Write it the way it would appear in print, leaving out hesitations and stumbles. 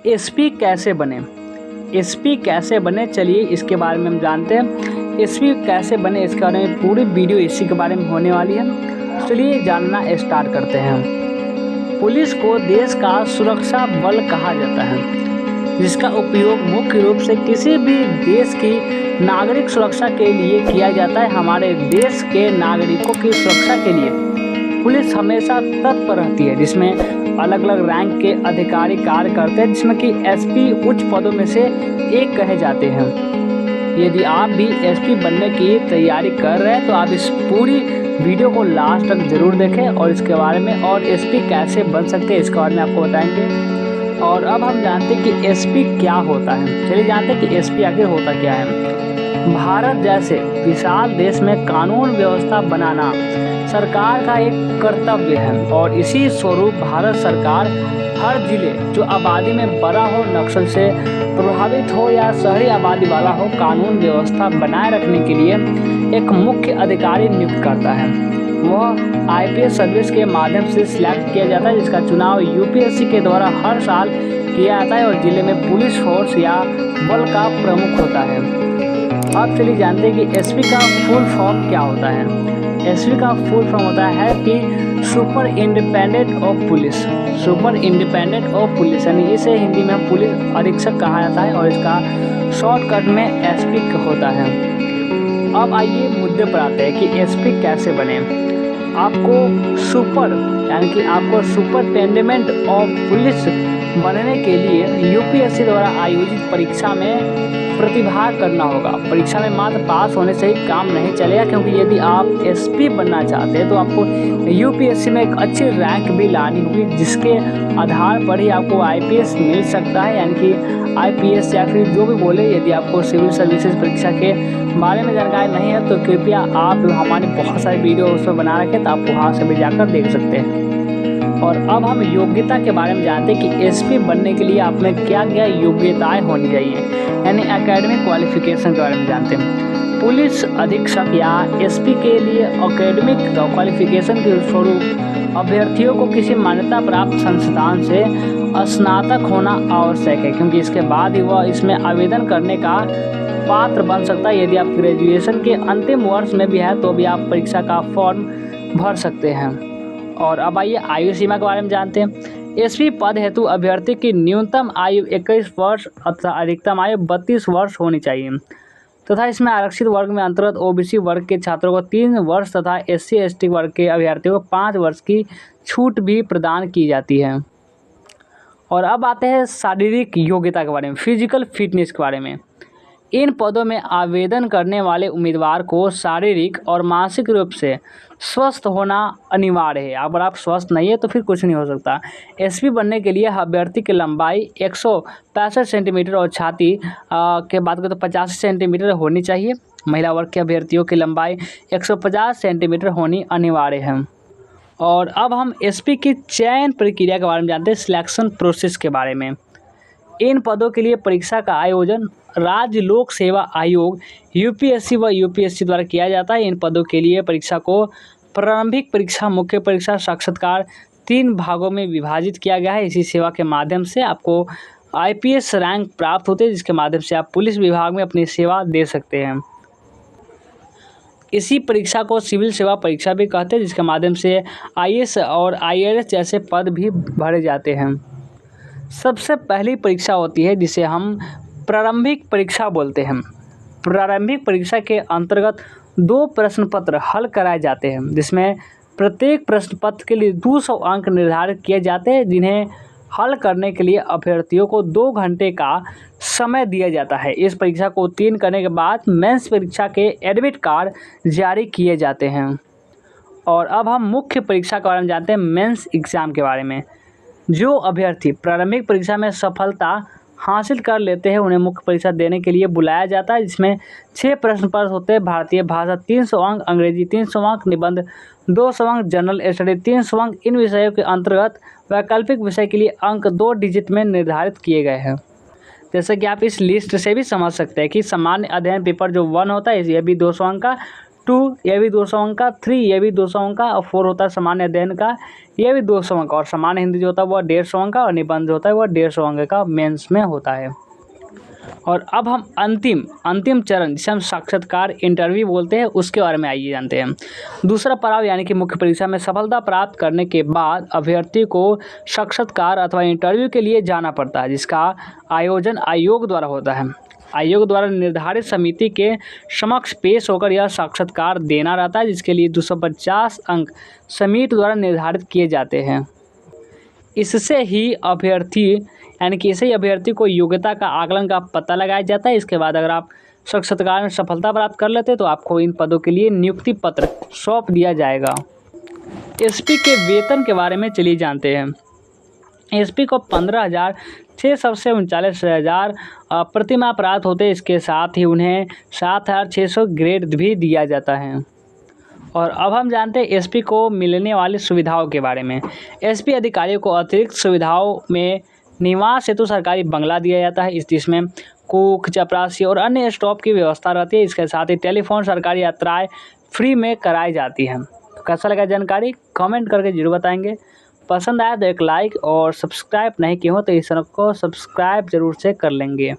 SP कैसे बने? SP कैसे बने, चलिए इसके बारे में हम जानते हैं। एसपी कैसे बने इसके बारे में पूरी वीडियो इसी के बारे में होने वाली है। चलिए जानना स्टार्ट करते हैं। पुलिस को देश का सुरक्षा बल कहा जाता है, जिसका उपयोग मुख्य रूप से किसी भी देश की नागरिक सुरक्षा के लिए किया जाता है। हमारे देश के नागरिकों की सुरक्षा के लिए पुलिस हमेशा तत्पर रहती है, जिसमें अलग अलग रैंक के अधिकारी कार्य करते हैं, जिसमें कि एसपी उच्च पदों में से एक कहे जाते हैं। यदि आप भी एसपी बनने की तैयारी कर रहे हैं तो आप इस पूरी वीडियो को लास्ट तक ज़रूर देखें और इसके बारे में और एसपी कैसे बन सकते हैं इसके बारे में आपको बताएंगे। और अब हम जानते हैं कि एसपी क्या होता है। चलिए जानते हैं कि एसपी आखिर होता क्या है। भारत जैसे विशाल देश में कानून व्यवस्था बनाना सरकार का एक कर्तव्य है और इसी स्वरूप भारत सरकार हर जिले जो आबादी में बड़ा हो, नक्सल से प्रभावित हो या शहरी आबादी वाला हो, कानून व्यवस्था बनाए रखने के लिए एक मुख्य अधिकारी नियुक्त करता है। वह आईपीएस सर्विस के माध्यम से सिलेक्ट किया जाता है, जिसका चुनाव यूपीएससी के द्वारा हर साल किया जाता है और जिले में पुलिस फोर्स या बल का प्रमुख होता है। अब चलिए जानते हैं कि एसपी का फुल फॉर्म क्या होता है। एसपी का फुल फॉर्म होता है कि super independent of police. Super independent of police यानी इसे हिंदी में पुलिस अधीक्षक कहा जाता है और इसका शॉर्टकट में एसपी होता है। अब आइए मुद्दे पर आते हैं कि एसपी कैसे बने। आपको सुपर यानी कि आपको सुपरिटेंडेंट ऑफ पुलिस बनने के लिए यूपीएससी द्वारा आयोजित परीक्षा में प्रतिभाग करना होगा। परीक्षा में मात्र पास होने से ही काम नहीं चलेगा, क्योंकि यदि आप एसपी बनना चाहते हैं तो आपको यूपीएससी में एक अच्छी रैंक भी लानी होगी, जिसके आधार पर ही आपको आईपीएस मिल सकता है, यानी कि आईपीएस या फिर जो भी बोले। यदि आपको सिविल सर्विसेज परीक्षा के बारे में जानकारी नहीं है तो कृपया आप हमारी बहुत सारी वीडियो उसमें बना रखे, तो आप वहाँ से भी जाकर देख सकते हैं। और अब हम योग्यता के बारे में जानते हैं कि एसपी बनने के लिए आप में क्या क्या योग्यताएं होनी चाहिए, यानी एकेडमिक क्वालिफिकेशन के बारे में जानते हैं। पुलिस अधीक्षक या एसपी के लिए एकेडमिक क्वालिफिकेशन के स्वरूप अभ्यर्थियों को किसी मान्यता प्राप्त संस्थान से स्नातक होना आवश्यक है, क्योंकि इसके बाद ही वह इसमें आवेदन करने का पात्र बन सकता है। यदि आप ग्रेजुएशन के अंतिम वर्ष में भी है तो भी आप परीक्षा का फॉर्म भर सकते हैं। और अब आइए आयु सीमा के बारे में जानते हैं। एसपी पद हेतु अभ्यर्थी की न्यूनतम आयु 21 वर्ष तथा अधिकतम आयु 32 वर्ष होनी चाहिए तथा इसमें आरक्षित वर्ग में अंतर्गत ओबीसी वर्ग के छात्रों को 3 वर्ष तथा एससी एसटी वर्ग के अभ्यर्थियों को 5 वर्ष की छूट भी प्रदान की जाती है। और अब आते हैं शारीरिक योग्यता के बारे में, फिजिकल फिटनेस के बारे में। इन पदों में आवेदन करने वाले उम्मीदवार को शारीरिक और मानसिक रूप से स्वस्थ होना अनिवार्य है। अगर आप स्वस्थ नहीं है तो फिर कुछ नहीं हो सकता। एसपी बनने के लिए अभ्यर्थी की लंबाई 165 सेंटीमीटर और छाती के बात करें तो 85 सेंटीमीटर होनी चाहिए। महिला वर्ग के अभ्यर्थियों की लंबाई 150 सेंटीमीटर होनी अनिवार्य है। और अब हम एसपी की चयन प्रक्रिया के बारे में जानते हैं, सिलेक्शन प्रोसेस के बारे में। इन पदों के लिए परीक्षा का आयोजन राज्य लोक सेवा आयोग यूपीएससी व यूपीएससी द्वारा किया जाता है। इन पदों के लिए परीक्षा को प्रारंभिक परीक्षा, मुख्य परीक्षा, साक्षात्कार 3 भागों में विभाजित किया गया है। इसी सेवा के माध्यम से आपको आईपीएस रैंक प्राप्त होते हैं, जिसके माध्यम से आप पुलिस विभाग में अपनी सेवा दे सकते हैं। इसी परीक्षा को सिविल सेवा परीक्षा भी कहते हैं, जिसके माध्यम से आईएएस और आईआरएस जैसे पद भी भरे जाते हैं। सबसे पहली परीक्षा होती है जिसे हम प्रारंभिक परीक्षा बोलते हैं। प्रारंभिक परीक्षा के अंतर्गत 2 प्रश्न पत्र हल कराए जाते हैं, जिसमें प्रत्येक प्रश्न पत्र के लिए 200 अंक निर्धारित किए जाते हैं, जिन्हें हल करने के लिए अभ्यर्थियों को 2 घंटे का समय दिया जाता है। इस परीक्षा को उत्तीर्ण करने के बाद मेंस परीक्षा के एडमिट कार्ड जारी किए जाते हैं। और अब हम मुख्य परीक्षा के बारे में जानते हैं, मेंस एग्ज़ाम के बारे में। जो अभ्यर्थी प्रारंभिक परीक्षा में सफलता हासिल कर लेते हैं उन्हें मुख्य परीक्षा देने के लिए बुलाया जाता है, जिसमें 6 प्रश्न पत्र होते हैं। भारतीय भाषा 300 अंक, अंग्रेजी 300 अंक, निबंध 200 अंक, जनरल स्टडी 300 अंक। इन विषयों के अंतर्गत वैकल्पिक विषय के लिए अंक 2 डिजिट में निर्धारित किए गए हैं। जैसे कि आप इस लिस्ट से भी समझ सकते हैं कि सामान्य अध्ययन पेपर जो 1 होता है यह भी 200 अंक का, 2 ये भी 200 अंक का, 3 ये भी 200 अंक का, और 4 होता है सामान्य अध्ययन का, ये भी 200 अंक का, और सामान्य हिंदी जो होता है वह 150 अंक का, और निबंध जो होता है वह 150 अंक का मेंस में होता है। और अब हम अंतिम चरण जिसे हम साक्षात्कार इंटरव्यू बोलते हैं उसके बारे में आइए जानते हैं। दूसरा पड़ाव यानी कि मुख्य परीक्षा में सफलता प्राप्त करने के बाद अभ्यर्थी को साक्षात्कार अथवा इंटरव्यू के लिए जाना पड़ता है, जिसका आयोजन आयोग द्वारा होता है। आयोग द्वारा निर्धारित समिति के समक्ष पेश होकर यह साक्षात्कार देना रहता है, जिसके लिए 250 अंक समिति द्वारा निर्धारित किए जाते हैं। इससे ही अभ्यर्थी को योग्यता का आकलन का पता लगाया जाता है। इसके बाद अगर आप साक्षात्कार में सफलता प्राप्त कर लेते हैं तो आपको इन पदों के लिए नियुक्ति पत्र सौंप दिया जाएगा। एसपी के वेतन के बारे में चलिए जानते हैं। एसपी को 15,600 से 39,000 प्रतिमाह प्राप्त होते हैं। इसके साथ ही उन्हें 7,600 ग्रेड भी दिया जाता है। और अब हम जानते हैं एसपी को मिलने वाली सुविधाओं के बारे में। एसपी अधिकारियों को अतिरिक्त सुविधाओं में निवास हेतु सरकारी बंगला दिया जाता है, जिसमें कुक, चपरासी और अन्य स्टॉप की व्यवस्था रहती है। इसके साथ ही टेलीफोन सरकारी यात्राएं फ्री में कराई जाती हैं। तो कैसा लगा जानकारी कमेंट करके जरूर बताएंगे। पसंद आया तो एक लाइक और सब्सक्राइब नहीं किए हो तो इस चैनल को सब्सक्राइब जरूर से कर लेंगे।